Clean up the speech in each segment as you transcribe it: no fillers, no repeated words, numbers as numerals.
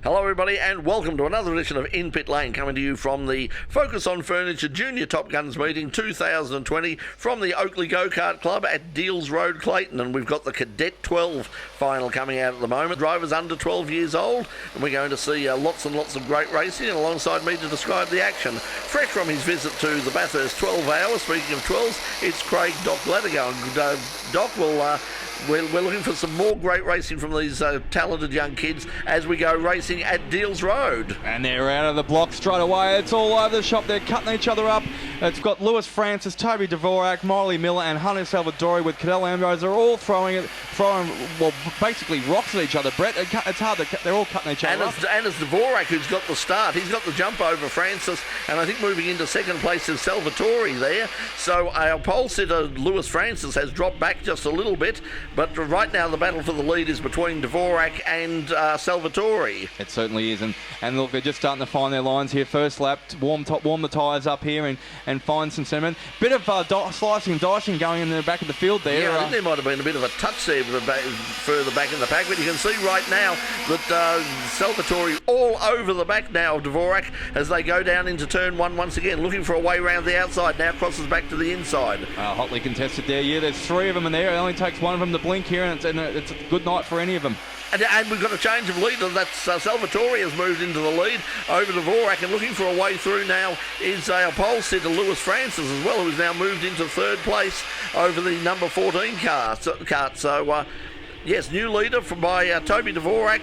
Hello everybody and welcome to another edition of In Pit Lane, coming to you from the Focus on Furniture Junior Top Guns meeting 2020 from the Oakley Go-Kart Club at Deals Road, Clayton. And we've got the Cadet 12 final coming out at the moment. Drivers under 12 years old, and we're going to see lots and lots of great racing. And alongside me to describe the action, fresh from his visit to the Bathurst 12 Hour, speaking of 12s, it's Craig Doc Latigo. Doc will... We're looking for some more great racing from these talented young kids as we go racing at Deals Road. And they're out of the block straight away. It's all over the shop. They're cutting each other up. It's got Lewis Francis, Toby Dvorak, Miley Miller and Hunter Salvadori with Cadell Ambrose. They're all throwing basically rocks at each other, Brett. It's hard they're all cutting each other up. And it's Dvorak who's got the start. He's got the jump over Francis, and I think moving into second place is Salvatori there. So our pole sitter Lewis Francis has dropped back just a little bit, but right now the battle for the lead is between Dvorak and Salvatori. It certainly is, and look, they're just starting to find their lines here. First lap, warm the tyres up here and find some cement. Bit of slicing and dicing going in the back of the field there. Yeah, I think there might have been a bit of a touch there further back in the pack, but you can see right now that Salvatori all over the back now of Dvorak as they go down into turn one once again, looking for a way round the outside. Now crosses back to the inside. Hotly contested there. Yeah, there's three of them in there. It only takes one of them to blink here, and it's a good night for any of them. And we've got a change of leader. That's Salvatori has moved into the lead over Dvorak, and looking for a way through now is our pole sitter Lewis Francis as well, who's now moved into third place over the number 14 cart. So, yes, new leader by Toby Dvorak,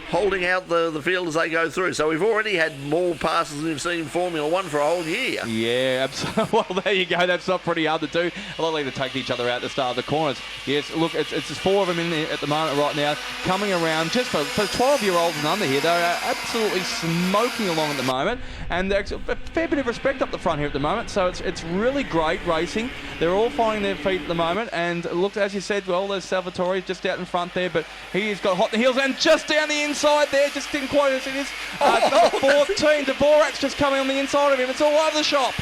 holding out the field as they go through. So we've already had more passes than we've seen in Formula 1 for a whole year. Yeah, absolutely. Well, there you go. That's not pretty hard to do. A lot to take each other out at the start of the corners. Yes, look, it's just four of them in there at the moment right now, coming around just for 12-year-olds and under here. They're absolutely smoking along at the moment, and there's a fair bit of respect up the front here at the moment. So it's really great racing. They're all finding their feet at the moment, and look, as you said, well, there's Salvatore just out in front there, but he's got hot in the heels and just down the inside there, just didn't quite as it is. Number 14, Dvorak's just coming on the inside of him. It's all over the shop.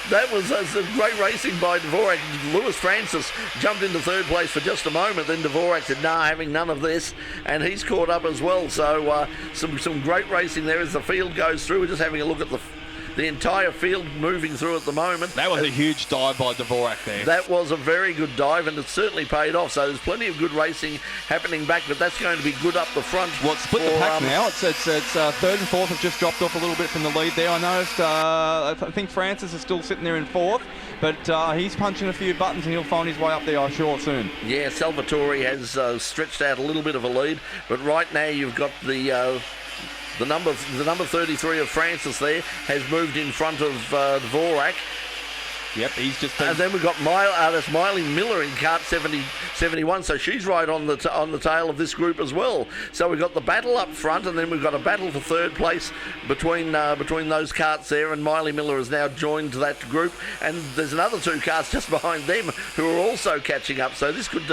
That was some great racing by Dvorak. Lewis Francis jumped into third place for just a moment, then Dvorak said, nah, having none of this, and he's caught up as well. So some great racing there as the field goes through. We're just having a look at the entire field moving through at the moment. That was a huge dive by Dvorak there. That was a very good dive, and it certainly paid off. So there's plenty of good racing happening back, but that's going to be good up the front. Well, it's split the pack now. It's third and fourth have just dropped off a little bit from the lead there. I noticed, I think Francis is still sitting there in fourth, but he's punching a few buttons and he'll find his way up there, I'm sure, soon. Yeah, Salvatori has stretched out a little bit of a lead, but right now you've got the number 33 of Francis there has moved in front of Dvorak. Yep, he's just... And then we've got that's Miley Miller in cart 71, so she's right on the tail of this group as well. So we've got the battle up front, and then we've got a battle for third place between those carts there, and Miley Miller has now joined that group, and there's another two carts just behind them who are also catching up, so this could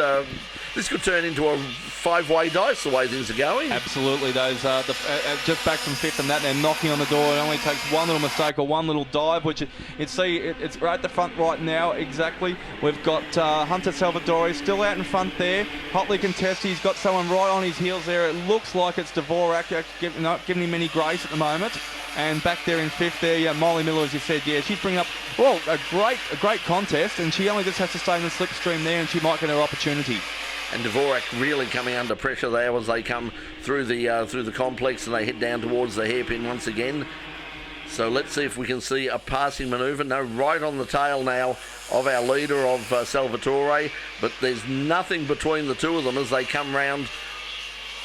turn into a five-way dice the way things are going. Absolutely. Those just back from fifth and that, they're knocking on the door. It only takes one little mistake or one little dive, which it's right at the front right now. Exactly. We've got Hunter Salvadori still out in front there, hotly contested. He's got someone right on his heels there. It looks like it's Dvorak giving him any grace at the moment. And back there in fifth there, yeah, Miley Miller, as you said, yeah, she's bringing up, well, a great contest, and she only just has to stay in the slipstream there, and she might get her opportunity. And Dvorak really coming under pressure there as they come through the complex and they head down towards the hairpin once again. So let's see if we can see a passing manoeuvre. No, right on the tail now of our leader of Salvatore, but there's nothing between the two of them as they come round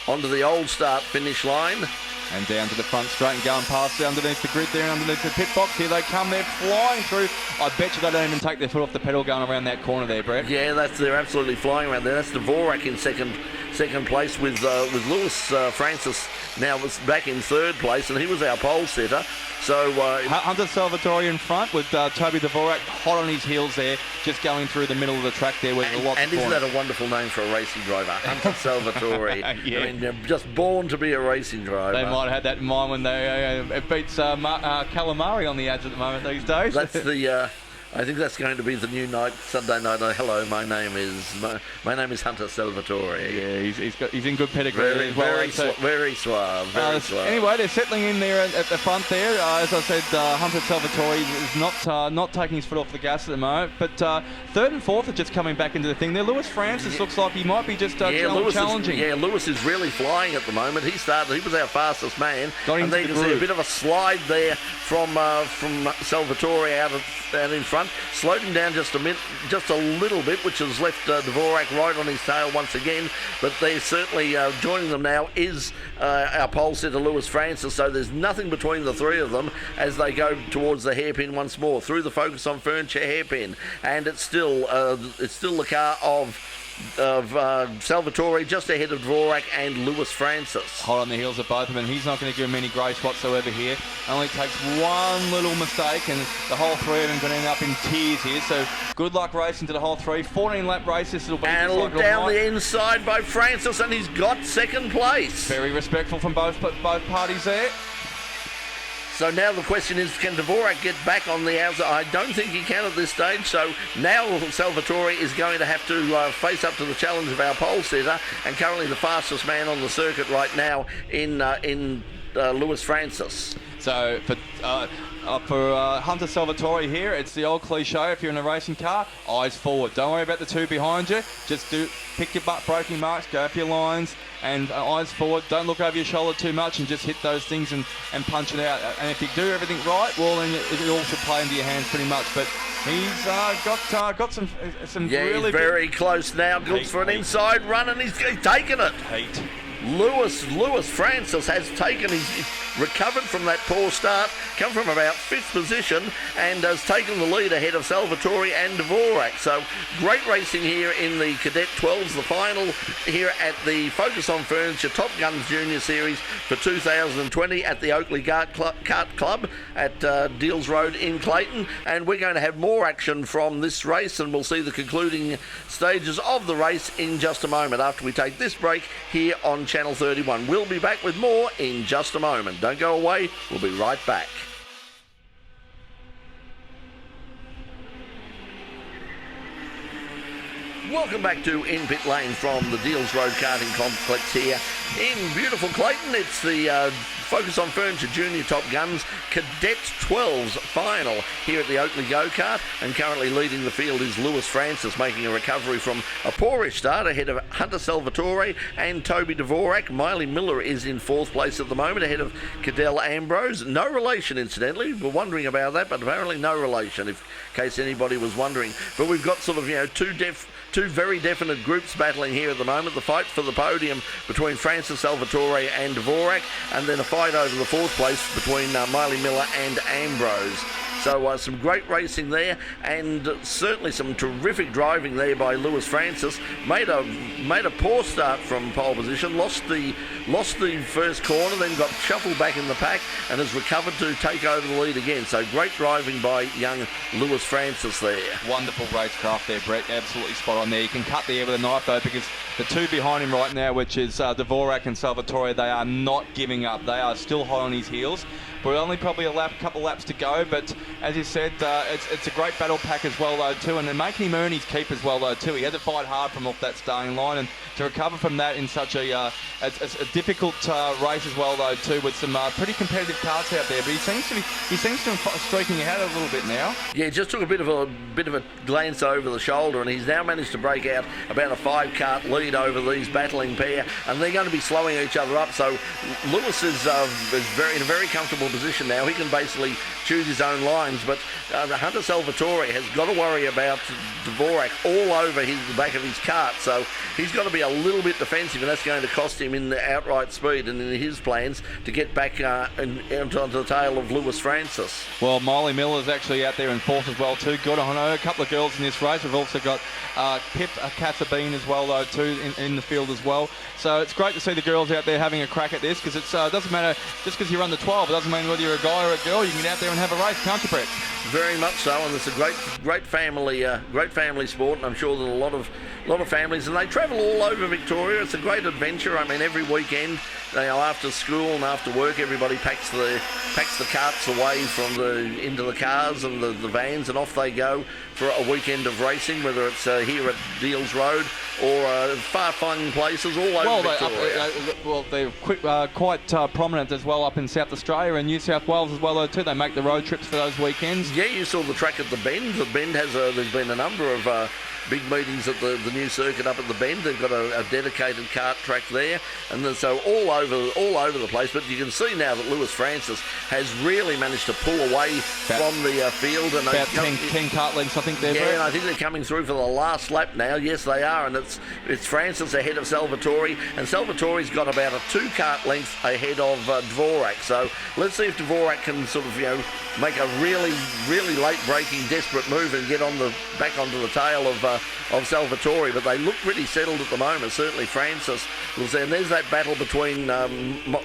onto the old start-finish line. And down to the front straight and going past underneath the grid there, underneath the pit box. Here they come, they're flying through. I bet you they don't even take their foot off the pedal going around that corner there, Brett. Yeah, they're absolutely flying around there. That's Dvorak in second place with Lewis Francis now was back in third place, and he was our pole sitter. So Hunter Salvatore in front with Toby Dvorak hot on his heels there, just going through the middle of the track there with a lot of And isn't that a wonderful name for a racing driver? Hunter Salvatore. Yeah. I mean, they're just born to be a racing driver. They might have had that in mind when they it beats Calamari on the ads at the moment these days. That's I think that's going to be the new night, Sunday night. Hello, my name is Hunter Salvatore. Yeah, he's in good pedigree as well. Very suave. Anyway, they're settling in there at the front there. As I said, Hunter Salvatore is not taking his foot off the gas at the moment. But third and fourth are just coming back into the thing there. Lewis Francis looks like he might be just challenging. Lewis is really flying at the moment. He was our fastest man. And there you can see a bit of a slide there from Salvatore out in front. Slowed him down just a little bit, which has left Dvorak right on his tail once again. But they're certainly joining them now is our pole sitter Lewis Francis. So there's nothing between the three of them as they go towards the hairpin once more through the Focus on Furniture hairpin, and it's still the car of Salvatore just ahead of Dvorak and Lewis Francis. Hot on the heels of both of them. He's not going to give him any grace whatsoever here. Only takes one little mistake and the whole three of them going to end up in tears here. So good luck racing to the whole three. 14-lap race. This will be. And look down the inside by Francis, and he's got second place. Very respectful from both parties there. So now the question is, can Dvorak get back on the outside? I don't think he can at this stage. So now Salvatore is going to have to face up to the challenge of our pole sitter, and currently the fastest man on the circuit right now in Lewis Francis. So for Hunter Salvatore here, it's the old cliche, if you're in a racing car, eyes forward. Don't worry about the two behind you. Just pick your butt braking marks, go up your lines, and eyes forward. Don't look over your shoulder too much and just hit those things and punch it out. And if you do everything right, well, then it all should play into your hands pretty much. But he's got some really... He's very close now. Looks for an inside run, and he's taken it. Lewis Francis has he's recovered from that poor start, come from about 5th position, and has taken the lead ahead of Salvatore and Dvorak. So great racing here in the Cadet 12s, the final here at the Focus on Furniture Top Guns Junior Series for 2020 at the Oakley Kart Club at Deals Road in Clayton. And we're going to have more action from this race, and we'll see the concluding stages of the race in just a moment after we take this break here on Channel 31. We'll be back with more in just a moment. Don't go away. We'll be right back. Welcome back to In Pit Lane from the Deals Road Karting Complex here in beautiful Clayton. It's the Focus on Furniture Junior Top Guns Cadet 12s final here at the Oakley Go-Kart, and currently leading the field is Lewis Francis, making a recovery from a poorish start ahead of Hunter Salvatore and Toby Dvorak. Miley Miller is in 4th place at the moment ahead of Cadell Ambrose. No relation, incidentally. We're wondering about that, but apparently no relation, in case anybody was wondering. But we've got sort of, two very definite groups battling here at the moment. The fight for the podium between Francis Salvatore and Dvorak, and then a fight over the 4th place between Miley Miller and Ambrose. So some great racing there, and certainly some terrific driving there by Lewis Francis. Made a poor start from pole position, lost the first corner, then got shuffled back in the pack and has recovered to take over the lead again. So great driving by young Lewis Francis there. Wonderful racecraft there, Brett. Absolutely spot on there. You can cut the air with a knife though, because the two behind him right now, which is Dvorak and Salvatore, they are not giving up. They are still hot on his heels. We're only probably a couple laps to go, but as you said, it's a great battle pack as well though too, and they're making him earn his keep as well though too. He had to fight hard from off that starting line, and to recover from that in such a difficult race as well though too, with some pretty competitive cars out there. But he seems to be streaking ahead a little bit now. Yeah, just took a bit of a glance over the shoulder, and he's now managed to break out about a 5-kart lead over these battling pair, and they're going to be slowing each other up. So Lewis is in a very comfortable position now. He can basically choose his own lines, but Hunter Salvatore has got to worry about Dvorak all over the back of his kart, so he's got to be a little bit defensive, and that's going to cost him in the outright speed and in his plans to get back onto the tail of Lewis Francis. Well, Miley Miller's actually out there in 4th as well too. Good. I know a couple of girls in this race. We've also got Pip Kassabine as well though too in the field as well. So it's great to see the girls out there having a crack at this, because it doesn't matter just because you're under 12. It doesn't mean whether you're a guy or a girl. You can get out there and have a race, can't you, Brett? Very much so, and it's a great family sport, and I'm sure that a lot of families, and they travel all over Victoria. It's a great adventure. I mean, every weekend, after school and after work, everybody packs the carts away into the cars and the vans, and off they go for a weekend of racing, whether it's here at Deals Road or far-flung places all over Victoria. They're quite prominent as well up in South Australia and New South Wales as well too. They make the road trips for those weekends. Yeah, you saw the track at the Bend. The Bend there's been a number of big meetings at the new circuit up at the Bend. They've got a dedicated kart track there, and so all over the place. But you can see now that Lewis Francis has really managed to pull away from the field. And about 10 kart lengths, I think they're. Yeah, and I think they're coming through for the last lap now. Yes, they are, and it's Francis ahead of Salvatore, and Salvatore's got about a 2 kart length ahead of Dvorak. So let's see if Dvorak can sort of make a really late breaking desperate move and get back onto the tail of Salvatore. But they look pretty settled at the moment. Certainly Francis was there, and there's that battle between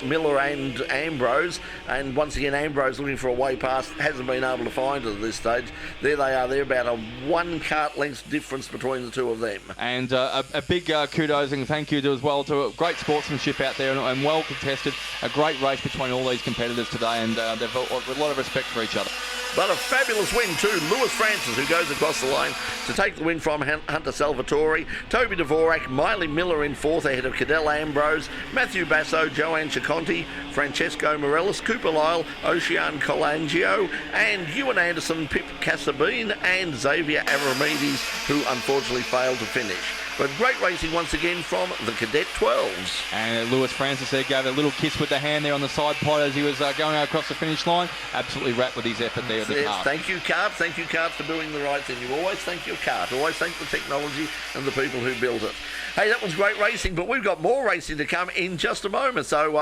Miller and Ambrose, and once again Ambrose looking for a way past, hasn't been able to find it at this stage. There they are. They're about a 1 kart length difference between the two of them. And a big kudos and thank you as well to great sportsmanship out there and well contested. A great race between all these competitors today, and they've a lot of respect for each other. But a fabulous win too. Lewis Francis, who goes across the line to take the win from Hunter Salvatore. Toby Dvorak, Miley Miller in 4th ahead of Cadell Ambrose, Matthew Basso, Joanne Ciconti, Francesco Morellis, Cooper Lyle, Ocean Colangio, and Ewan Anderson, Pip Casabine, and Xavier Aramides, who unfortunately failed to finish. But great racing once again from the Cadet 12s. And Lewis Francis there gave a little kiss with the hand there on the side pod as he was going across the finish line. Absolutely wrapped with his effort there at the kart. Thank you, kart. Thank you, kart, for doing the right thing. You always thank your kart. Always thank the technology and the people who built it. Hey, that was great racing, but we've got more racing to come in just a moment. So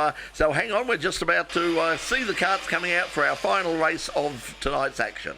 hang on. We're just about to see the karts coming out for our final race of tonight's action.